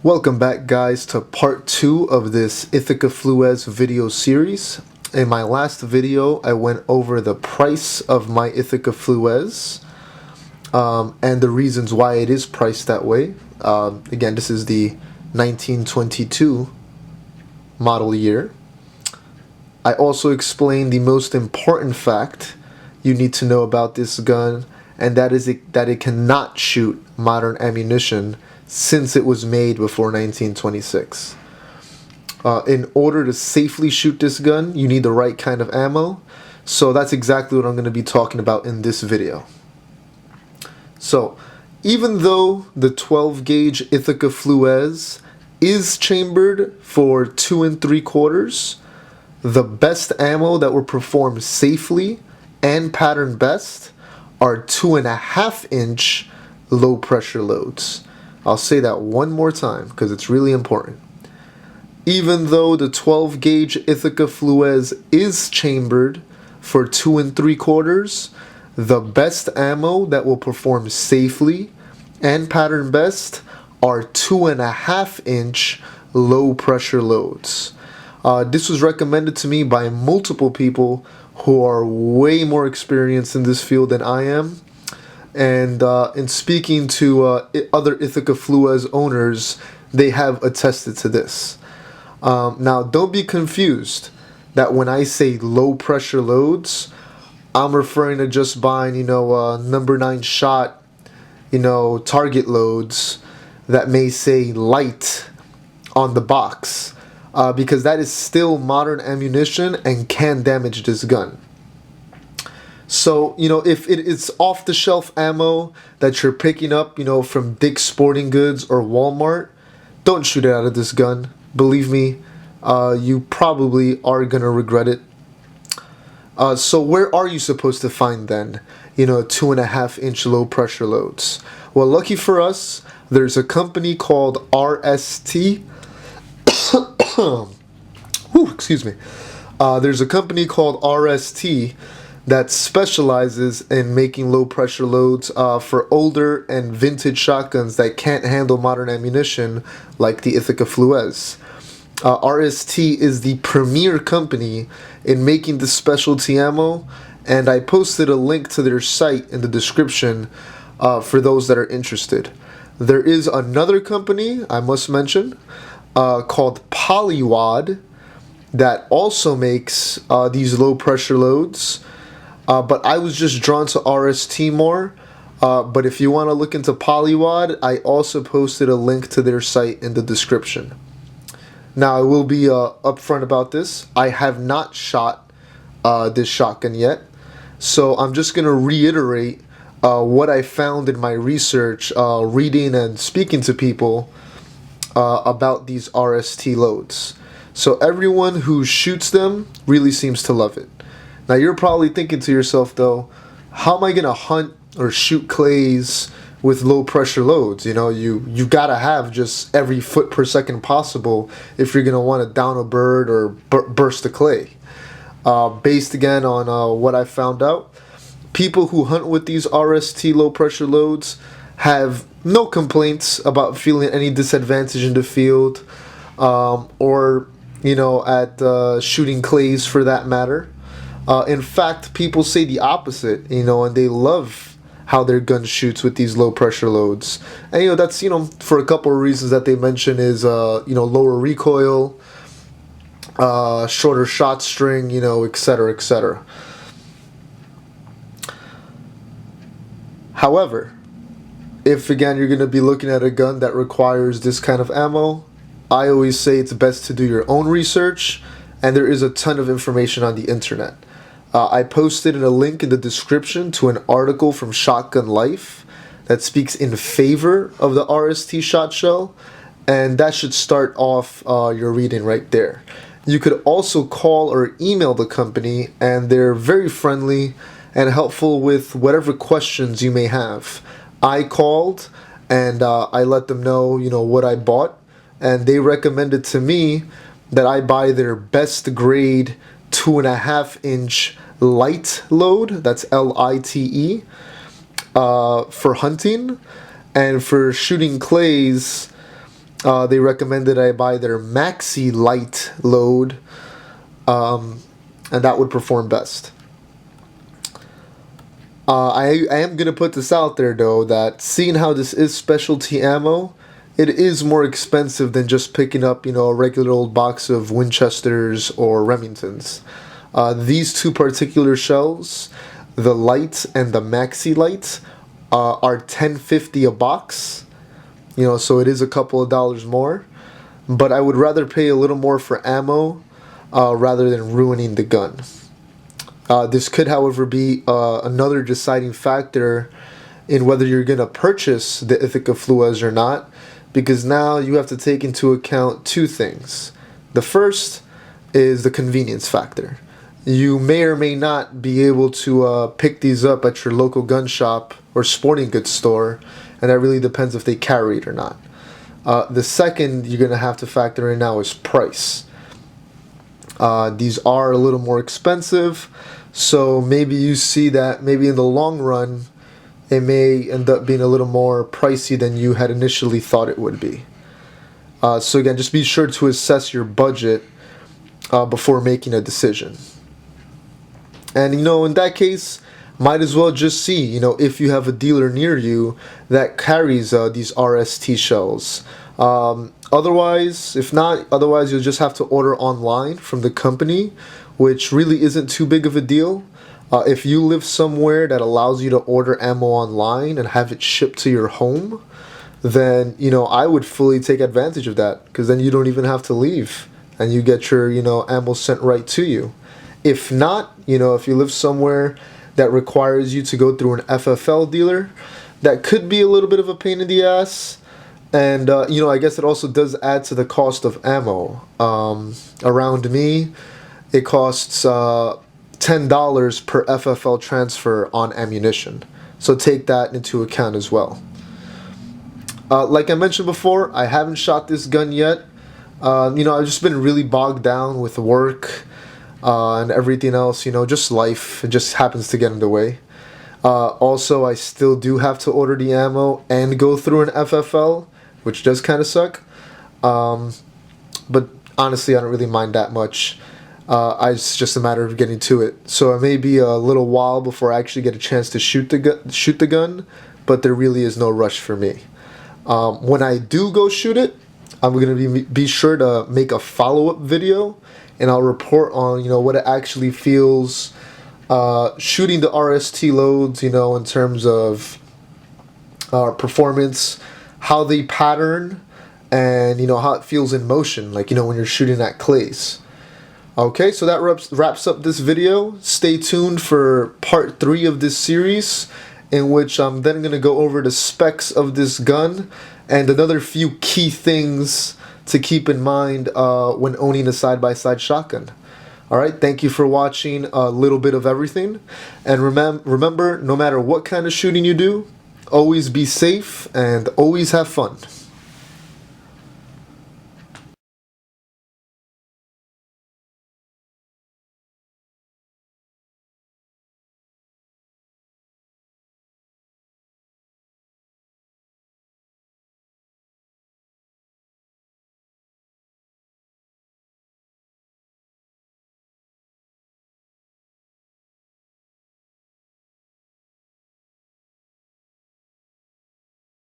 Welcome back, guys, to part 2 of this Ithaca Flues video series. In my last video, I went over the price of my Ithaca Flues and the reasons why it is priced that way. Again, this is the 1922 model year. I also explained the most important fact you need to know about this gun, and that is that it cannot shoot modern ammunition since it was made before 1926. In order to safely shoot this gun, you need the right kind of ammo. So that's exactly what I'm going to be talking about in this video. So, even though the 12 gauge Ithaca Flues is chambered for 2 3/4, the best ammo that will perform safely and pattern best are 2.5-inch low pressure loads. I'll say that one more time because it's really important. Even though the 12 gauge Ithaca Flues is chambered for 2 3/4, the best ammo that will perform safely and pattern best are 2.5-inch low pressure loads. This was recommended to me by multiple people who are way more experienced in this field than I am. And in speaking to other Ithaca Flues owners, they have attested to this. Now, don't be confused that when I say low pressure loads, I'm referring to just buying, number 9 shot, target loads that may say light on the box, because that is still modern ammunition and can damage this gun. So, if it is off-the-shelf ammo that you're picking up, from Dick's Sporting Goods or Walmart, don't shoot it out of this gun. Believe me, you probably are going to regret it. So where are you supposed to find then, 2.5-inch low-pressure loads? Well, lucky for us, there's a company called RST. Excuse me. There's a company called RST that specializes in making low pressure loads for older and vintage shotguns that can't handle modern ammunition like the Ithaca Flues. RST is the premier company in making this specialty ammo, and I posted a link to their site in the description for those that are interested. There is another company I must mention called Polywad that also makes these low pressure loads. But I was just drawn to RST more. But if you want to look into Polywad, I also posted a link to their site in the description. Now, I will be upfront about this. I have not shot this shotgun yet. So I'm just going to reiterate what I found in my research, reading and speaking to people about these RST loads. So everyone who shoots them really seems to love it. Now, you're probably thinking to yourself, though, how am I going to hunt or shoot clays with low pressure loads? You've got to have just every foot per second possible if you're going to want to down a bird or burst a clay. Based again on what I found out, people who hunt with these RST low pressure loads have no complaints about feeling any disadvantage in the field or, at shooting clays for that matter. In fact, people say the opposite, and they love how their gun shoots with these low pressure loads. And, that's, for a couple of reasons that they mention is, lower recoil, shorter shot string, etc., etc. However, if, again, you're going to be looking at a gun that requires this kind of ammo, I always say it's best to do your own research, and there is a ton of information on the internet. I posted a link in the description to an article from Shotgun Life that speaks in favor of the RST shot shell, and that should start off your reading right there. You could also call or email the company, and they're very friendly and helpful with whatever questions you may have. I called and I let them know, what I bought, and they recommended to me that I buy their best grade 2.5-inch light load, that's LITE, for hunting, and for shooting clays, They recommended I buy their Maxi Light load, and that would perform best. I am going to put this out there, though, that seeing how this is specialty ammo, it is more expensive than just picking up, a regular old box of Winchesters or Remingtons. These two particular shells, the Light and the Maxi Light, are $10.50 a box. So it is a couple of dollars more. But I would rather pay a little more for ammo rather than ruining the gun. This could, however, be another deciding factor in whether you're going to purchase the Ithaca Flues or not, because now you have to take into account two things. The first is the convenience factor. You may or may not be able to pick these up at your local gun shop or sporting goods store, and that really depends if they carry it or not. The second you're going to have to factor in now is price. These are a little more expensive, so maybe you see that maybe in the long run it may end up being a little more pricey than you had initially thought it would be. So again, just be sure to assess your budget before making a decision. And in that case, might as well just see, if you have a dealer near you that carries these RST shells. Otherwise, if not, you'll just have to order online from the company, which really isn't too big of a deal. If you live somewhere that allows you to order ammo online and have it shipped to your home, then, I would fully take advantage of that, because then you don't even have to leave and you get your, ammo sent right to you. If not, if you live somewhere that requires you to go through an FFL dealer, that could be a little bit of a pain in the ass. And, I guess it also does add to the cost of ammo. Around me, it costs $10 per FFL transfer on ammunition. So take that into account as well. Like I mentioned before, I haven't shot this gun yet. I've just been really bogged down with work and everything else, just life. It just happens to get in the way. Also, I still do have to order the ammo and go through an FFL, which does kind of suck. But honestly, I don't really mind that much. It's just a matter of getting to it. So it may be a little while before I actually get a chance to shoot the gun, but there really is no rush for me. When I do go shoot it, I'm going to be sure to make a follow-up video, and I'll report on what it actually feels shooting the RST loads, in terms of performance, how they pattern, and how it feels in motion, like when you're shooting at clays. Okay, so that wraps up this video. Stay tuned for part 3 of this series, in which I'm then going to go over the specs of this gun and another few key things to keep in mind when owning a side-by-side shotgun. Alright, thank you for watching a little bit of everything. And remember, no matter what kind of shooting you do, always be safe and always have fun.